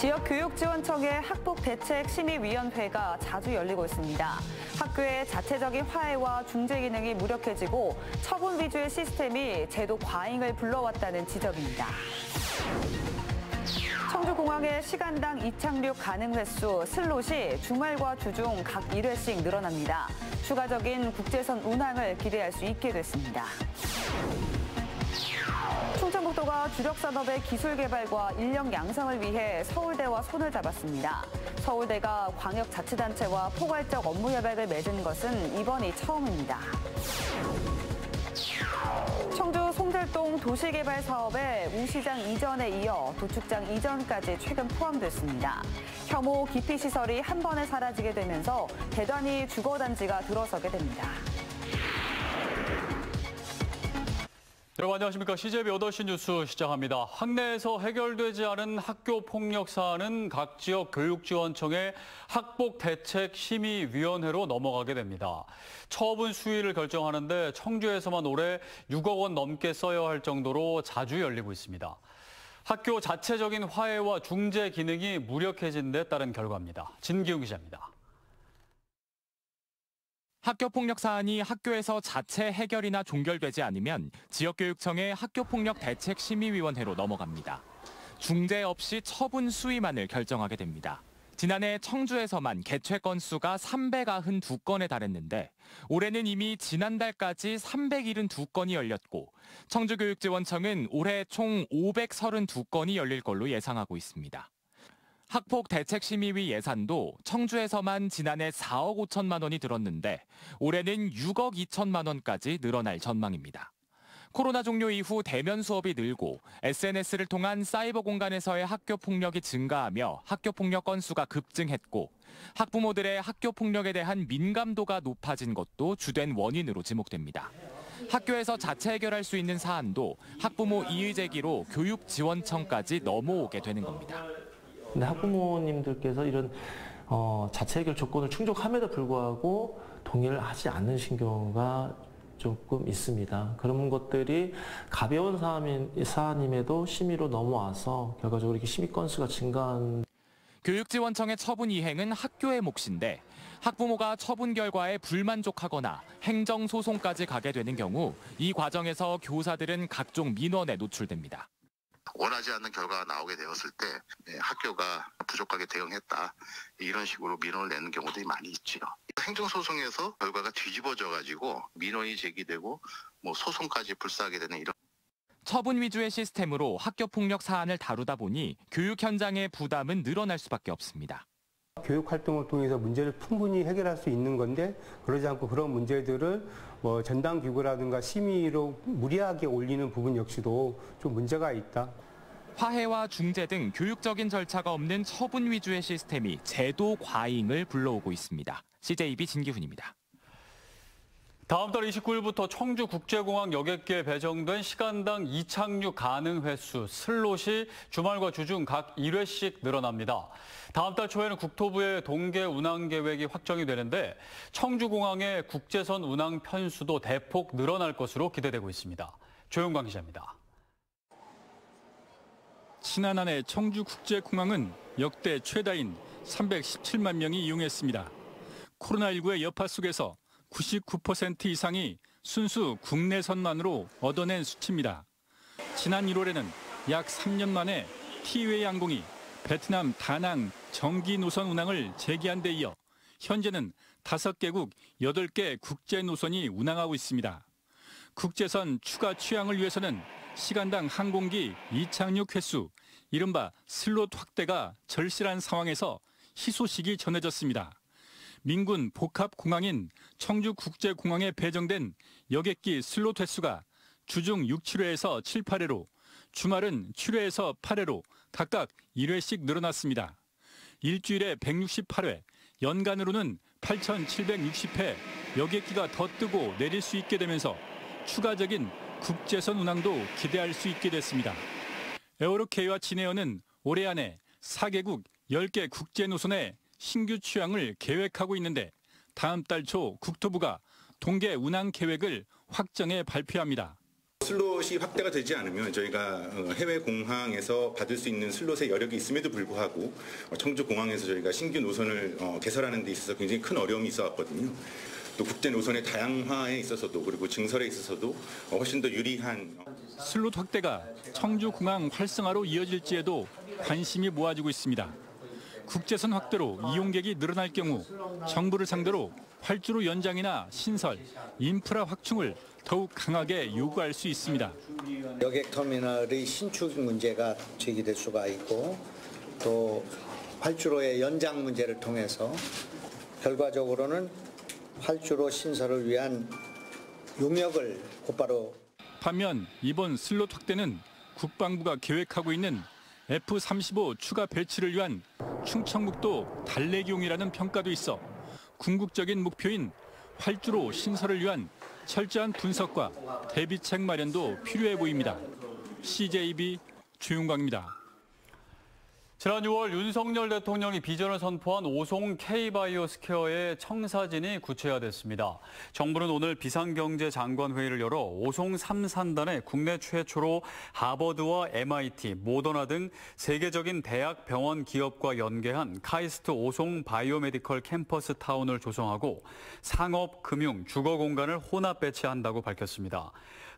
지역교육지원청의 학폭대책심의위원회가 자주 열리고 있습니다. 학교의 자체적인 화해와 중재 기능이 무력해지고 처분 위주의 시스템이 제도 과잉을 불러왔다는 지적입니다. 청주공항의 시간당 이착륙 가능 횟수 슬롯이 주말과 주중 각 1회씩 늘어납니다. 추가적인 국제선 운항을 기대할 수 있게 됐습니다. 충청북도가 주력산업의 기술 개발과 인력 양성을 위해 서울대와 손을 잡았습니다. 서울대가 광역자치단체와 포괄적 업무 협약을 맺은 것은 이번이 처음입니다. 청주 송들동 도시개발 사업에 우시장 이전에 이어 도축장 이전까지 최근 포함됐습니다. 혐오 기피시설이 한 번에 사라지게 되면서 대단히 주거단지가 들어서게 됩니다. 여러분 안녕하십니까. CJB 8시 뉴스 시작합니다. 학내에서 해결되지 않은 학교 폭력 사안은 각 지역 교육지원청의 학폭대책심의위원회로 넘어가게 됩니다. 처분 수위를 결정하는데 청주에서만 올해 6억 원 넘게 써야 할 정도로 자주 열리고 있습니다. 학교 자체적인 화해와 중재 기능이 무력해진 데 따른 결과입니다. 진기훈 기자입니다. 학교폭력 사안이 학교에서 자체 해결이나 종결되지 않으면 지역교육청의 학교폭력대책심의위원회로 넘어갑니다. 중재 없이 처분 수위만을 결정하게 됩니다. 지난해 청주에서만 개최 건수가 392건에 달했는데 올해는 이미 지난달까지 372건이 열렸고 청주교육지원청은 올해 총 532건이 열릴 걸로 예상하고 있습니다. 학폭대책심의위 예산도 청주에서만 지난해 4억 5천만 원이 들었는데 올해는 6억 2천만 원까지 늘어날 전망입니다. 코로나 종료 이후 대면 수업이 늘고 SNS를 통한 사이버 공간에서의 학교 폭력이 증가하며 학교 폭력 건수가 급증했고 학부모들의 학교 폭력에 대한 민감도가 높아진 것도 주된 원인으로 지목됩니다. 학교에서 자체 해결할 수 있는 사안도 학부모 이의 제기로 교육지원청까지 넘어오게 되는 겁니다. 근데 학부모님들께서 이런 자체 해결 조건을 충족함에도 불구하고 동의를 하지 않으신 경우가 조금 있습니다. 그런 것들이 가벼운 사안임에도 심의로 넘어와서 결과적으로 이렇게 심의 건수가 증가한. 교육지원청의 처분 이행은 학교의 몫인데 학부모가 처분 결과에 불만족하거나 행정소송까지 가게 되는 경우 이 과정에서 교사들은 각종 민원에 노출됩니다. 원하지 않는 결과가 나오게 되었을 때 학교가 부족하게 대응했다 이런 식으로 민원을 내는 경우들이 많이 있죠. 행정소송에서 결과가 뒤집어져가지고 민원이 제기되고 소송까지 불사하게 되는 이런. 처분 위주의 시스템으로 학교 폭력 사안을 다루다 보니 교육 현장의 부담은 늘어날 수밖에 없습니다. 교육 활동을 통해서 문제를 충분히 해결할 수 있는 건데 그러지 않고 그런 문제들을 전담 기구라든가 심의로 무리하게 올리는 부분 역시도 좀 문제가 있다. 화해와 중재 등 교육적인 절차가 없는 처분 위주의 시스템이 제도 과잉을 불러오고 있습니다. CJB 진기훈입니다. 다음 달 29일부터 청주국제공항 여객기에 배정된 시간당 이착륙 가능 횟수 슬롯이 주말과 주중 각 1회씩 늘어납니다. 다음 달 초에는 국토부의 동계 운항 계획이 확정이 되는데 청주공항의 국제선 운항 편수도 대폭 늘어날 것으로 기대되고 있습니다. 조용광 기자입니다. 지난 한 해 청주국제공항은 역대 최다인 317만 명이 이용했습니다. 코로나19의 여파 속에서 99% 이상이 순수 국내선만으로 얻어낸 수치입니다. 지난 1월에는 약 3년 만에 티웨이 항공이 베트남 다낭 정기 노선 운항을 재개한 데 이어 현재는 5개국 8개 국제 노선이 운항하고 있습니다. 국제선 추가 취항을 위해서는 시간당 항공기 이착륙 횟수, 이른바 슬롯 확대가 절실한 상황에서 희소식이 전해졌습니다. 민군 복합공항인 청주국제공항에 배정된 여객기 슬롯 횟수가 주중 6, 7회에서 7, 8회로 주말은 7회에서 8회로 각각 1회씩 늘어났습니다. 일주일에 168회, 연간으로는 8,760회 여객기가 더 뜨고 내릴 수 있게 되면서 추가적인 국제선 운항도 기대할 수 있게 됐습니다. 에어로케이와 진에어는 올해 안에 4개국 10개 국제 노선에 신규 취항을 계획하고 있는데 다음 달 초 국토부가 동계 운항 계획을 확정해 발표합니다. 슬롯이 확대가 되지 않으면 저희가 해외 공항에서 받을 수 있는 슬롯의 여력이 있음에도 불구하고 청주 공항에서 저희가 신규 노선을 개설하는 데 있어서 굉장히 큰 어려움이 있어 왔거든요. 또 국제 노선의 다양화에 있어서도 그리고 증설에 있어서도 훨씬 더 유리한 슬롯 확대가 청주 공항 활성화로 이어질지에도 관심이 모아지고 있습니다. 국제선 확대로 이용객이 늘어날 경우 정부를 상대로 활주로 연장이나 신설, 인프라 확충을 더욱 강하게 요구할 수 있습니다. 여객 터미널의 신축 문제가 제기될 수가 있고 또 활주로의 연장 문제를 통해서 결과적으로는 활주로 신설을 위한 용역을 곧바로. 반면 이번 슬롯 확대는 국방부가 계획하고 있는 F-35 추가 배치를 위한 충청북도 달래기용이라는 평가도 있어 궁극적인 목표인 활주로 신설을 위한 철저한 분석과 대비책 마련도 필요해 보입니다. CJB 주윤광입니다. 지난 6월 윤석열 대통령이 비전을 선포한 오송 K바이오스퀘어의 청사진이 구체화됐습니다. 정부는 오늘 비상경제장관회의를 열어 오송 3산단에 국내 최초로 하버드와 MIT, 모더나 등 세계적인 대학, 병원, 기업과 연계한 카이스트 오송 바이오메디컬 캠퍼스 타운을 조성하고 상업, 금융, 주거 공간을 혼합 배치한다고 밝혔습니다.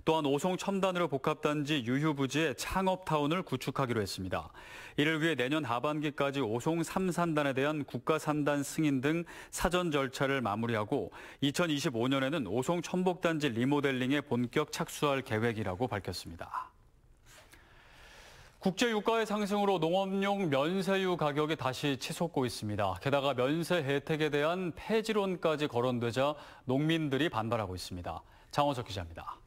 또한 오송 첨단으로 복합단지 유휴부지에 창업타운을 구축하기로 했습니다. 이를 위해 내년 하반기까지 오송 3산단에 대한 국가산단 승인 등 사전 절차를 마무리하고 2025년에는 오송 첨복단지 리모델링에 본격 착수할 계획이라고 밝혔습니다. 국제 유가의 상승으로 농업용 면세유 가격이 다시 치솟고 있습니다. 게다가 면세 혜택에 대한 폐지론까지 거론되자 농민들이 반발하고 있습니다. 장원석 기자입니다.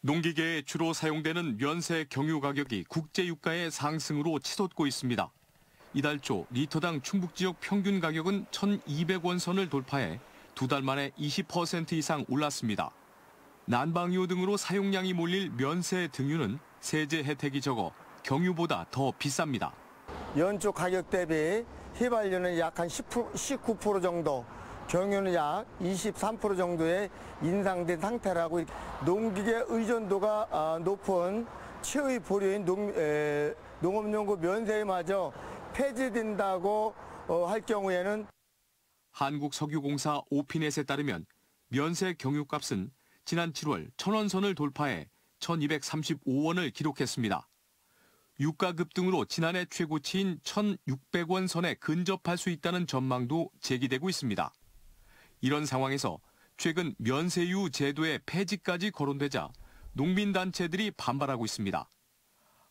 농기계에 주로 사용되는 면세 경유 가격이 국제 유가의 상승으로 치솟고 있습니다. 이달 초 리터당 충북 지역 평균 가격은 1,200원 선을 돌파해 두 달 만에 20% 이상 올랐습니다. 난방유 등으로 사용량이 몰릴 면세 등유는 세제 혜택이 적어 경유보다 더 비쌉니다. 연초 가격 대비 휘발유는 약 한 19% 정도, 경유는 약 23% 정도의 인상된 상태라고. 농기계 의존도가 높은 최의 보류인 농업용구 면세마저 폐지된다고 할 경우에는 한국석유공사 오피넷에 따르면 면세 경유값은 지난 7월 1,000원 선을 돌파해 1,235원을 기록했습니다. 유가 급등으로 지난해 최고치인 1,600원 선에 근접할 수 있다는 전망도 제기되고 있습니다. 이런 상황에서 최근 면세유 제도의 폐지까지 거론되자 농민단체들이 반발하고 있습니다.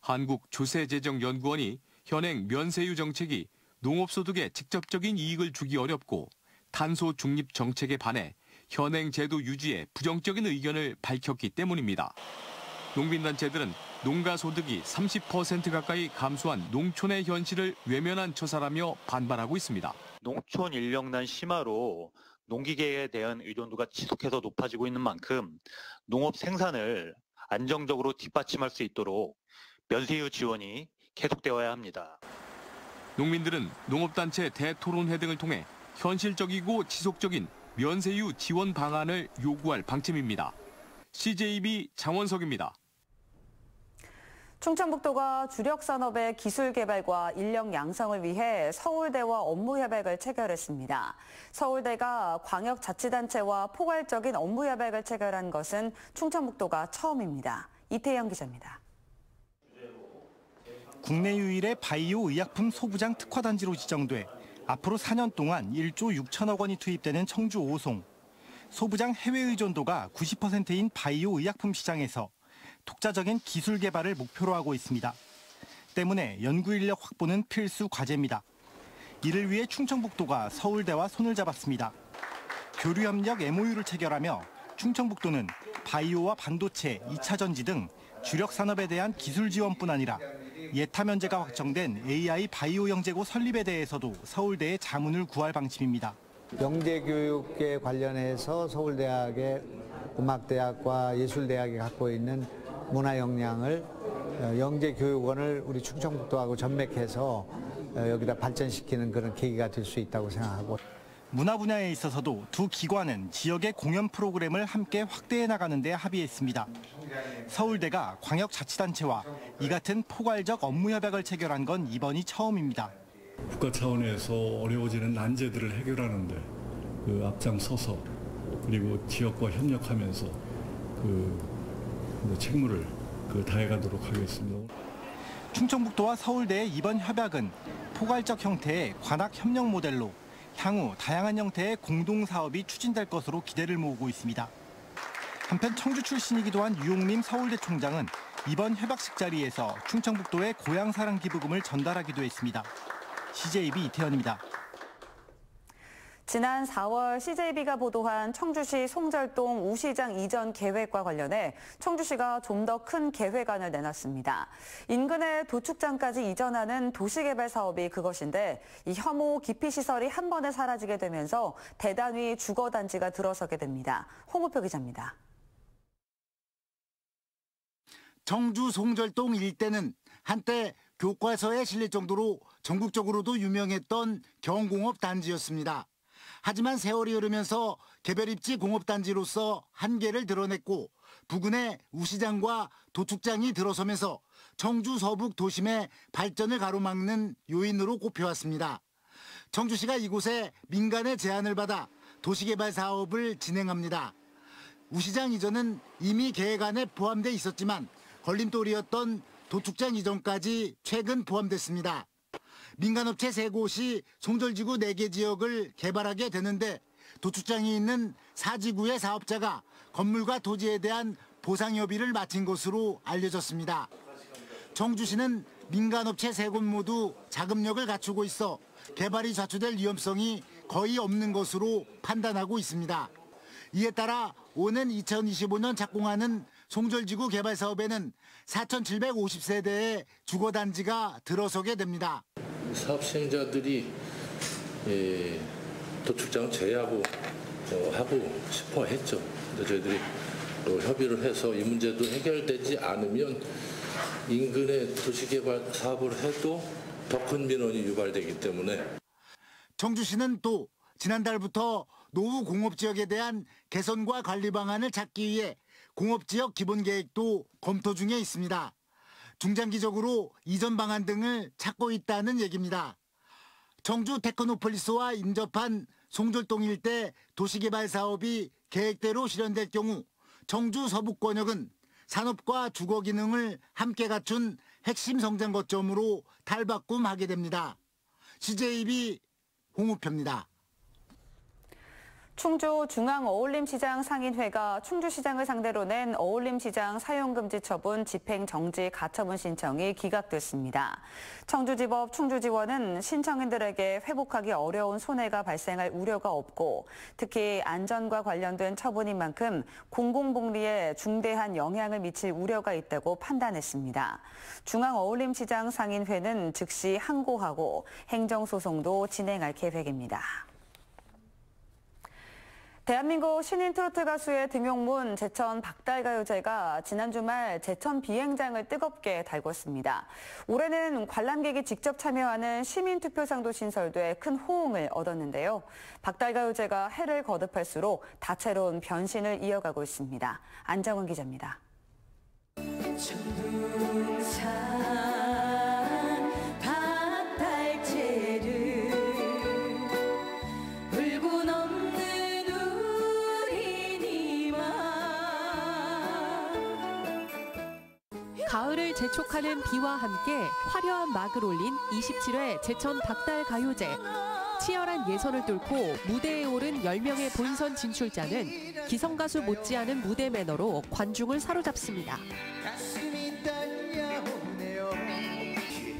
한국조세재정연구원이 현행 면세유 정책이 농업소득에 직접적인 이익을 주기 어렵고 탄소 중립 정책에 반해 현행 제도 유지에 부정적인 의견을 밝혔기 때문입니다. 농민단체들은 농가소득이 30% 가까이 감소한 농촌의 현실을 외면한 처사라며 반발하고 있습니다. 농촌 인력난 심화로 농기계에 대한 의존도가 지속해서 높아지고 있는 만큼 농업 생산을 안정적으로 뒷받침할 수 있도록 면세유 지원이 계속되어야 합니다. 농민들은 농업단체 대토론회 등을 통해 현실적이고 지속적인 면세유 지원 방안을 요구할 방침입니다. CJB 장원석입니다. 충청북도가 주력 산업의 기술 개발과 인력 양성을 위해 서울대와 업무 협약을 체결했습니다. 서울대가 광역자치단체와 포괄적인 업무 협약을 체결한 것은 충청북도가 처음입니다. 이태영 기자입니다. 국내 유일의 바이오 의약품 소부장 특화단지로 지정돼 앞으로 4년 동안 1조 6천억 원이 투입되는 청주 오송. 소부장 해외 의존도가 90%인 바이오 의약품 시장에서 독자적인 기술 개발을 목표로 하고 있습니다. 때문에 연구 인력 확보는 필수 과제입니다. 이를 위해 충청북도가 서울대와 손을 잡았습니다. 교류 협력 MOU를 체결하며 충청북도는 바이오와 반도체, 2차 전지 등 주력 산업에 대한 기술 지원뿐 아니라 예타 면제가 확정된 AI 바이오 영재고 설립에 대해서도 서울대에 자문을 구할 방침입니다. 영재교육에 관련해서 서울대학의 음악대학과 예술대학이 갖고 있는 문화 역량을 영재교육원을 우리 충청북도하고 전맥해서 여기다 발전시키는 그런 계기가 될 수 있다고 생각하고. 문화 분야에 있어서도 두 기관은 지역의 공연 프로그램을 함께 확대해 나가는 데 합의했습니다. 서울대가 광역자치단체와 이 같은 포괄적 업무 협약을 체결한 건 이번이 처음입니다. 국가 차원에서 어려워지는 난제들을 해결하는 데 앞장서서 그리고 지역과 협력하면서 책무를 다해가도록 하겠습니다. 충청북도와 서울대의 이번 협약은 포괄적 형태의 관악 협력 모델로 향후 다양한 형태의 공동사업이 추진될 것으로 기대를 모으고 있습니다. 한편 청주 출신이기도 한 유용민 서울대 총장은 이번 협약식 자리에서 충청북도의 고향사랑 기부금을 전달하기도 했습니다. CJB 이태현입니다. 지난 4월 CJB가 보도한 청주시 송절동 우시장 이전 계획과 관련해 청주시가 좀 더 큰 계획안을 내놨습니다. 인근의 도축장까지 이전하는 도시개발 사업이 그것인데 이 혐오 기피시설이 한 번에 사라지게 되면서 대단위 주거단지가 들어서게 됩니다. 홍우표 기자입니다. 청주 송절동 일대는 한때 교과서에 실릴 정도로 전국적으로도 유명했던 경공업 단지였습니다. 하지만 세월이 흐르면서 개별 입지 공업단지로서 한계를 드러냈고 부근에 우시장과 도축장이 들어서면서 청주 서북 도심의 발전을 가로막는 요인으로 꼽혀왔습니다. 청주시가 이곳에 민간의 제안을 받아 도시개발 사업을 진행합니다. 우시장 이전은 이미 계획안에 포함돼 있었지만 걸림돌이었던 도축장 이전까지 최근 포함됐습니다. 민간업체 3곳이 송절지구 4개 지역을 개발하게 되는데 도축장이 있는 4지구의 사업자가 건물과 토지에 대한 보상협의를 마친 것으로 알려졌습니다. 청주시는 민간업체 3곳 모두 자금력을 갖추고 있어 개발이 좌초될 위험성이 거의 없는 것으로 판단하고 있습니다. 이에 따라 오는 2025년 착공하는 송절지구 개발 사업에는 4,750세대의 주거단지가 들어서게 됩니다. 사업 시행자들이 도축장을 제외하고 하고 싶어 했죠. 근데 저희들이 협의를 해서 이 문제도 해결되지 않으면 인근의 도시개발 사업을 해도 더 큰 민원이 유발되기 때문에. 청주시는 또 지난달부터 노후 공업지역에 대한 개선과 관리 방안을 찾기 위해 공업지역 기본계획도 검토 중에 있습니다. 중장기적으로 이전 방안 등을 찾고 있다는 얘기입니다. 청주 테크노폴리스와 인접한 송절동 일대 도시개발 사업이 계획대로 실현될 경우 청주 서북권역은 산업과 주거 기능을 함께 갖춘 핵심 성장 거점으로 탈바꿈하게 됩니다. CJB 홍우표입니다. 충주 중앙어울림시장 상인회가 충주시장을 상대로 낸 어울림시장 사용금지 처분 집행정지 가처분 신청이 기각됐습니다. 청주지법 충주지원은 신청인들에게 회복하기 어려운 손해가 발생할 우려가 없고 특히 안전과 관련된 처분인 만큼 공공복리에 중대한 영향을 미칠 우려가 있다고 판단했습니다. 중앙어울림시장 상인회는 즉시 항고하고 행정소송도 진행할 계획입니다. 대한민국 신인 트로트 가수의 등용문 제천 박달가요제가 지난 주말 제천 비행장을 뜨겁게 달궜습니다. 올해는 관람객이 직접 참여하는 시민투표상도 신설돼 큰 호응을 얻었는데요. 박달가요제가 해를 거듭할수록 다채로운 변신을 이어가고 있습니다. 안정은 기자입니다. 가을을 재촉하는 비와 함께 화려한 막을 올린 27회 제천 박달가요제. 치열한 예선을 뚫고 무대에 오른 10명의 본선 진출자는 기성가수 못지않은 무대 매너로 관중을 사로잡습니다.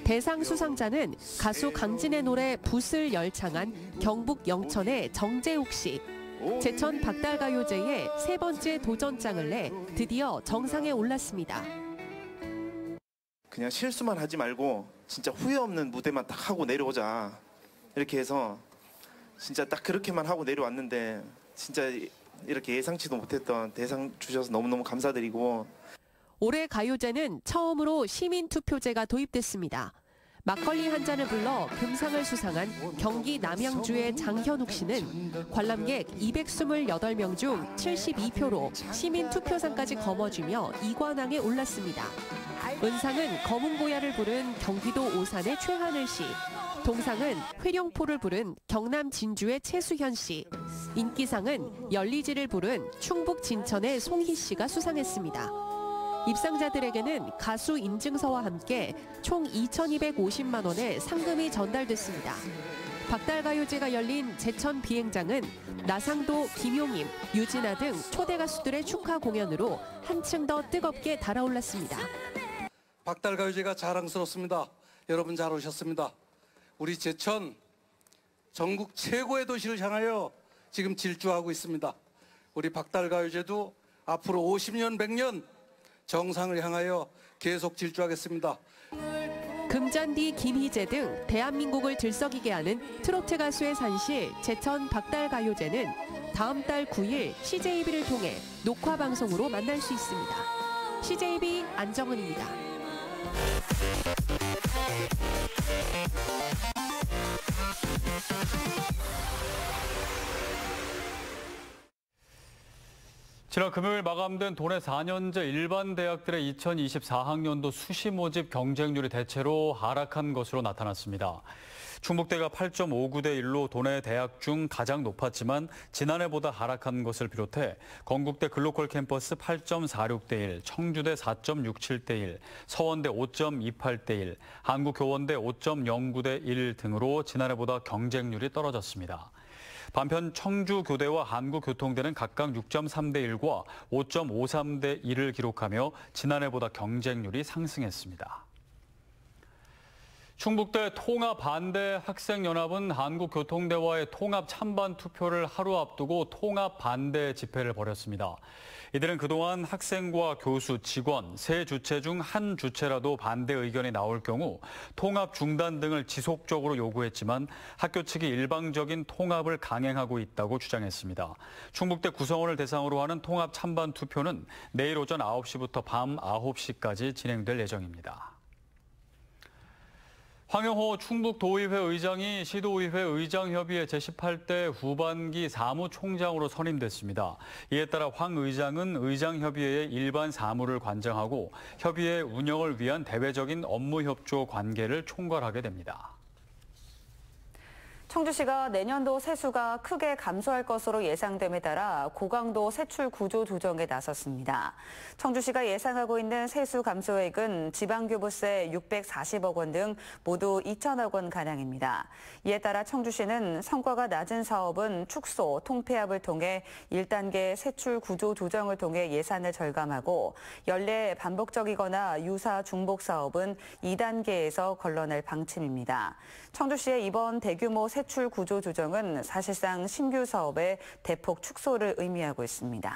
대상 수상자는 가수 강진의 노래 붓을 열창한 경북 영천의 정재욱 씨. 제천 박달가요제에 3번째 도전장을 내 드디어 정상에 올랐습니다. 그냥 실수만 하지 말고 진짜 후회 없는 무대만 딱 하고 내려오자 이렇게 해서 진짜 딱 그렇게만 하고 내려왔는데 진짜 이렇게 예상치도 못했던 대상 주셔서 너무너무 감사드리고 올해 가요제는 처음으로 시민투표제가 도입됐습니다. 막걸리 한 잔을 불러 금상을 수상한 경기 남양주의 장현욱 씨는 관람객 228명 중 72표로 시민 투표상까지 거머쥐며 2관왕에 올랐습니다. 은상은 검은 고야를 부른 경기도 오산의 최하늘 씨, 동상은 회룡포를 부른 경남 진주의 최수현 씨, 인기상은 열리지를 부른 충북 진천의 송희 씨가 수상했습니다. 입상자들에게는 가수 인증서와 함께 총 2,250만 원의 상금이 전달됐습니다. 박달가요제가 열린 제천 비행장은 나상도, 김용임, 유진아 등 초대 가수들의 축하 공연으로 한층 더 뜨겁게 달아올랐습니다. 박달가요제가 자랑스럽습니다. 여러분 잘 오셨습니다. 우리 제천 전국 최고의 도시를 향하여 지금 질주하고 있습니다. 우리 박달가요제도 앞으로 50년, 100년 정상을 향하여 계속 질주하겠습니다. 금잔디, 김희재 등 대한민국을 들썩이게 하는 트로트 가수의 산실 제천 박달가요제는 다음 달 9일 CJB를 통해 녹화 방송으로 만날 수 있습니다. CJB 안정은입니다. 지난 금요일 마감된 도내 4년제 일반 대학들의 2024학년도 수시 모집 경쟁률이 대체로 하락한 것으로 나타났습니다. 충북대가 8.59대 1로 도내 대학 중 가장 높았지만 지난해보다 하락한 것을 비롯해 건국대 글로컬 캠퍼스 8.46대 1, 청주대 4.67대 1, 서원대 5.28대 1, 한국교원대 5.09대 1 등으로 지난해보다 경쟁률이 떨어졌습니다. 반면 청주교대와 한국교통대는 각각 6.3대 1과 5.53대 1을 기록하며 지난해보다 경쟁률이 상승했습니다. 충북대 통합반대학생연합은 한국교통대와의 통합 찬반 투표를 하루 앞두고 통합 반대 집회를 벌였습니다. 이들은 그동안 학생과 교수, 직원, 세 주체 중 한 주체라도 반대 의견이 나올 경우 통합 중단 등을 지속적으로 요구했지만 학교 측이 일방적인 통합을 강행하고 있다고 주장했습니다. 충북대 구성원을 대상으로 하는 통합 찬반 투표는 내일 오전 9시부터 밤 9시까지 진행될 예정입니다. 황영호 충북도의회 의장이 시도의회 의장협의회 제18대 후반기 사무총장으로 선임됐습니다. 이에 따라 황 의장은 의장협의회의 일반 사무를 관장하고 협의회 운영을 위한 대외적인 업무 협조 관계를 총괄하게 됩니다. 청주시가 내년도 세수가 크게 감소할 것으로 예상됨에 따라 고강도 세출 구조 조정에 나섰습니다. 청주시가 예상하고 있는 세수 감소액은 지방교부세 640억 원 등 모두 2천억 원 가량입니다. 이에 따라 청주시는 성과가 낮은 사업은 축소, 통폐합을 통해 1단계 세출 구조 조정을 통해 예산을 절감하고 연례 반복적이거나 유사 중복 사업은 2단계에서 걸러낼 방침입니다. 청주시의 이번 대규모 세출 구조 조정은 사실상 신규 사업의 대폭 축소를 의미하고 있습니다.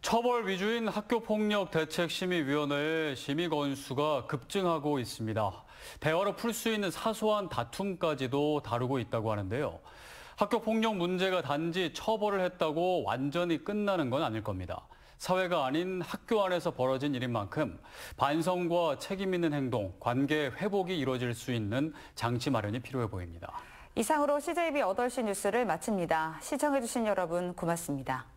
처벌 위주인 학교폭력대책심의위원회의 심의 건수가 급증하고 있습니다. 대화로 풀 수 있는 사소한 다툼까지도 다루고 있다고 하는데요. 학교폭력 문제가 단지 처벌을 했다고 완전히 끝나는 건 아닐 겁니다. 사회가 아닌 학교 안에서 벌어진 일인 만큼 반성과 책임 있는 행동, 관계 회복이 이루어질 수 있는 장치 마련이 필요해 보입니다. 이상으로 CJB 8시 뉴스를 마칩니다. 시청해주신 여러분 고맙습니다.